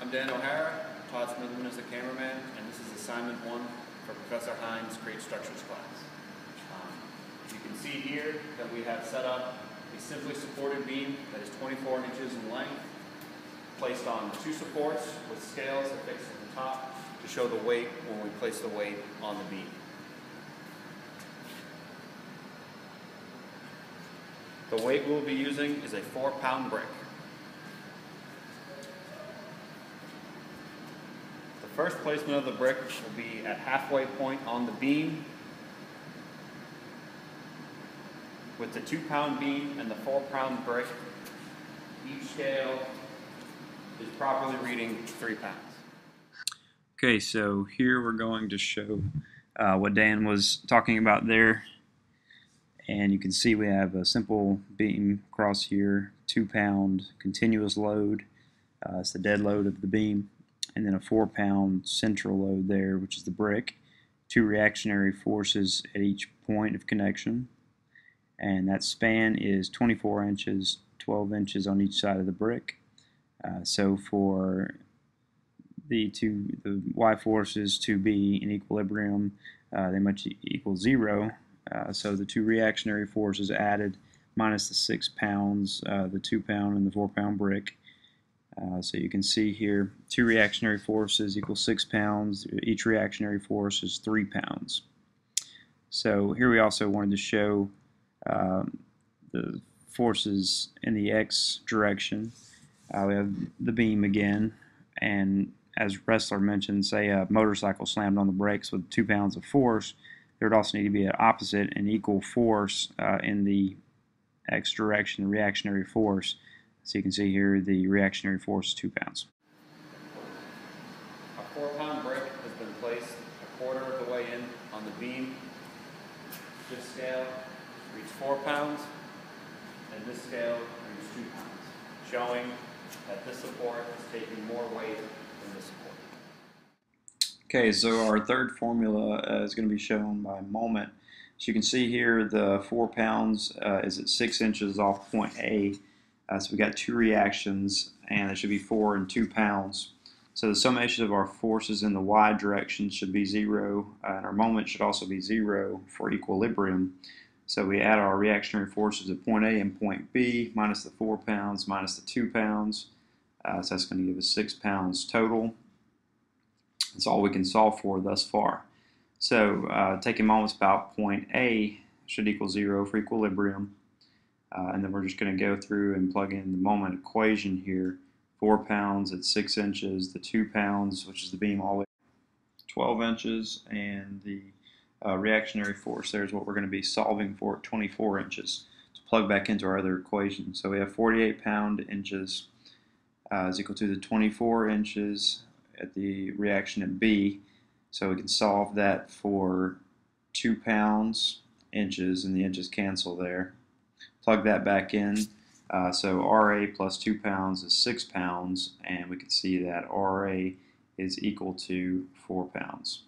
I'm Dan O'Hara. Todd Smitherman is the cameraman, and this is assignment 1 for Professor Hines' Create Structures class. You can see here that we have set up a simply supported beam that is 24 inches in length, placed on 2 supports with scales affixed at the top to show the weight when we place the weight on the beam. The weight we'll be using is a 4-pound brick. The first placement of the brick will be at halfway point on the beam, with the 2-pound beam and the 4-pound brick. Each scale is properly reading 3 pounds. Okay, so here we're going to show what Dan was talking about there. And you can see we have a simple beam across here, 2-pound continuous load. It's the dead load of the beam. And then a 4-pound central load there, which is the brick. 2 reactionary forces at each point of connection. And that span is 24 inches, 12 inches on each side of the brick. So for the Y forces to be in equilibrium, they must equal 0. So the 2 reactionary forces added minus the 6 pounds, the 2-pound and the 4-pound brick. So you can see here 2 reactionary forces equal 6 pounds. Each reactionary force is 3 pounds. So here we also wanted to show the forces in the x direction. We have the beam again, and as Ressler mentioned, say a motorcycle slammed on the brakes with 2 pounds of force, there would also need to be an opposite and equal force in the x direction, the reactionary force. So you can see here the reactionary force is 2 pounds. A 4-pound brick has been placed a quarter of the way in on the beam. This scale reads 4 pounds, and this scale reads 2 pounds, showing that this support is taking more weight than this support. Okay, so our third formula is going to be shown by moment. So you can see here the 4 pounds is at 6 inches off point A. So we got 2 reactions, and there should be 4 and 2 pounds. So the summation of our forces in the y direction should be 0, and our moment should also be 0 for equilibrium. So we add our reactionary forces at point A and point B, minus the 4 pounds, minus the 2 pounds. So that's going to give us 6 pounds total. That's all we can solve for thus far. So taking moments about point A should equal 0 for equilibrium. And then we're just going to go through and plug in the moment equation here. 4 pounds at 6 inches, the 2 pounds, which is the beam all the way 12 inches, and the reactionary force there is what we're going to be solving for at 24 inches. To plug back into our other equation. So we have 48 pound inches is equal to the 24 inches at the reaction at B. So we can solve that for 2 pounds inches, and the inches cancel there. Plug that back in. So RA plus 2 pounds is 6 pounds, and we can see that RA is equal to 4 pounds.